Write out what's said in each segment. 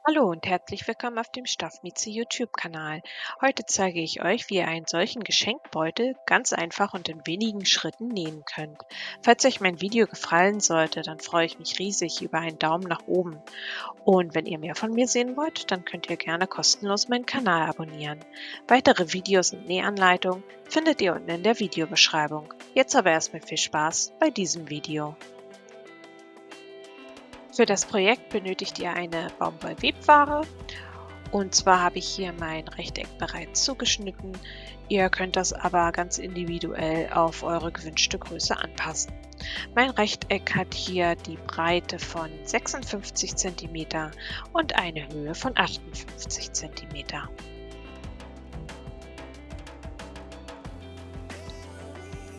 Hallo und herzlich willkommen auf dem Stoffmieze YouTube-Kanal. Heute zeige ich euch, wie ihr einen solchen Geschenkbeutel ganz einfach und in wenigen Schritten nähen könnt. Falls euch mein Video gefallen sollte, dann freue ich mich riesig über einen Daumen nach oben. Und wenn ihr mehr von mir sehen wollt, dann könnt ihr gerne kostenlos meinen Kanal abonnieren. Weitere Videos und Nähanleitungen findet ihr unten in der Videobeschreibung. Jetzt aber erstmal viel Spaß bei diesem Video. Für das Projekt benötigt ihr eine Baumwollwebware. Und zwar habe ich hier mein Rechteck bereits zugeschnitten. Ihr könnt das aber ganz individuell auf eure gewünschte Größe anpassen. Mein Rechteck hat hier die Breite von 56 cm und eine Höhe von 58 cm.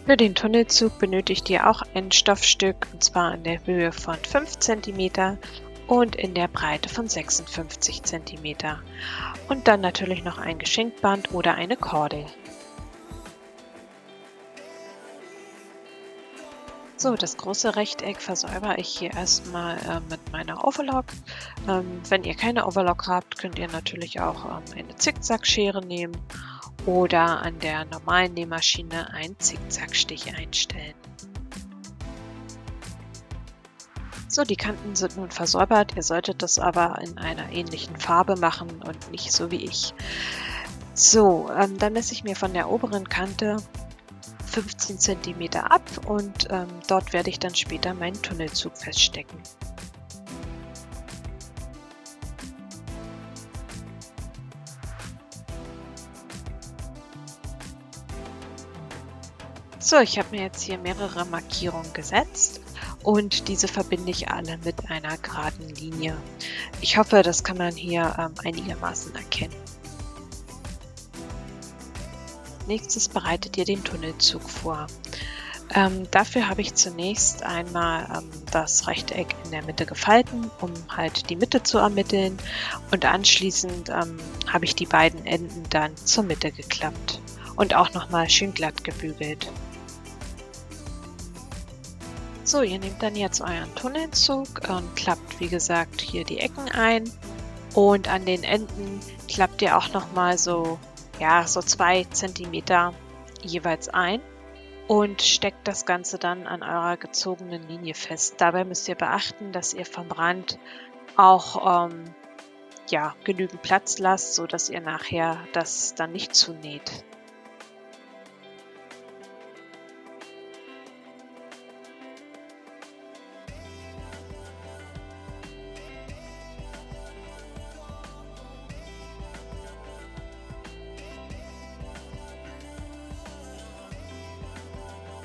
Für den Tunnelzug benötigt ihr auch ein Stoffstück, und zwar in der Höhe von 5 cm und in der Breite von 56 cm. Und dann natürlich noch ein Geschenkband oder eine Kordel. So, das große Rechteck versäubere ich hier erstmal mit meiner Overlock. Wenn ihr keine Overlock habt, könnt ihr natürlich auch eine Zickzackschere nehmen oder an der normalen Nähmaschine einen Zickzackstich einstellen. So, die Kanten sind nun versäubert. Ihr solltet das aber in einer ähnlichen Farbe machen und nicht so wie ich. So, dann messe ich mir von der oberen Kante 15 cm ab und dort werde ich dann später meinen Tunnelzug feststecken. So, ich habe mir jetzt hier mehrere Markierungen gesetzt und diese verbinde ich alle mit einer geraden Linie. Ich hoffe, das kann man hier einigermaßen erkennen. Nächstes bereitet ihr den Tunnelzug vor. Dafür habe ich zunächst einmal das Rechteck in der Mitte gefalten, um halt die Mitte zu ermitteln, und anschließend habe ich die beiden Enden dann zur Mitte geklappt und auch nochmal schön glatt gebügelt. So, ihr nehmt dann jetzt euren Tunnelzug und klappt, wie gesagt, hier die Ecken ein, und an den Enden klappt ihr auch nochmal so, ja, so 2 Zentimeter jeweils ein und steckt das Ganze dann an eurer gezogenen Linie fest. Dabei müsst ihr beachten, dass ihr vom Rand auch ja, genügend Platz lasst, sodass ihr nachher das dann nicht zunäht.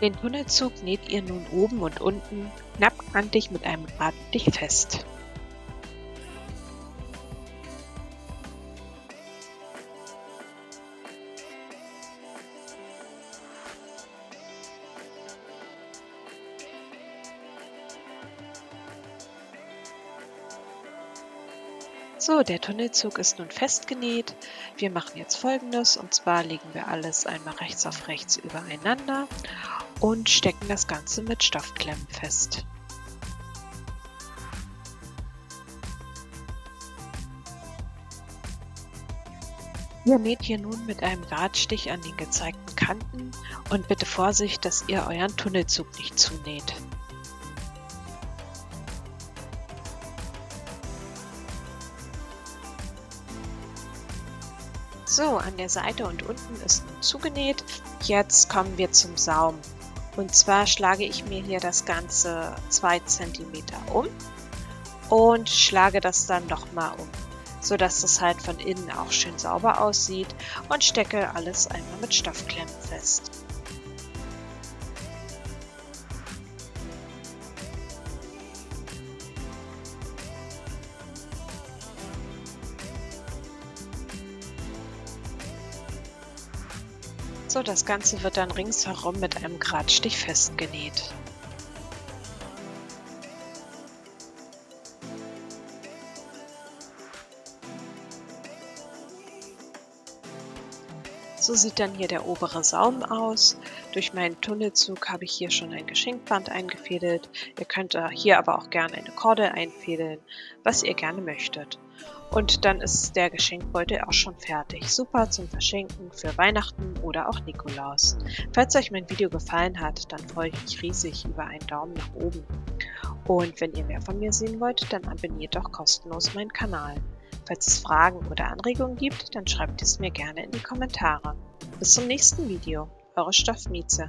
Den Tunnelzug näht ihr nun oben und unten knappkantig mit einem geraden Stich fest. So, der Tunnelzug ist nun festgenäht. Wir machen jetzt Folgendes, und zwar legen wir alles einmal rechts auf rechts übereinander und stecken das Ganze mit Stoffklemmen fest. Ihr näht hier nun mit einem Geradstich an den gezeigten Kanten und bitte Vorsicht, dass ihr euren Tunnelzug nicht zunäht. So, an der Seite und unten ist nun zugenäht. Jetzt kommen wir zum Saum. Und zwar schlage ich mir hier das Ganze 2 Zentimeter um und schlage das dann nochmal um, sodass das halt von innen auch schön sauber aussieht, und stecke alles einmal mit Stoffklemmen fest. So, das Ganze wird dann ringsherum mit einem Geradstich festgenäht. So sieht dann hier der obere Saum aus. Durch meinen Tunnelzug habe ich hier schon ein Geschenkband eingefädelt. Ihr könnt hier aber auch gerne eine Kordel einfädeln, was ihr gerne möchtet. Und dann ist der Geschenkbeutel auch schon fertig. Super zum Verschenken für Weihnachten oder auch Nikolaus. Falls euch mein Video gefallen hat, dann freue ich mich riesig über einen Daumen nach oben. Und wenn ihr mehr von mir sehen wollt, dann abonniert doch kostenlos meinen Kanal. Falls es Fragen oder Anregungen gibt, dann schreibt es mir gerne in die Kommentare. Bis zum nächsten Video, eure Stoffmieze.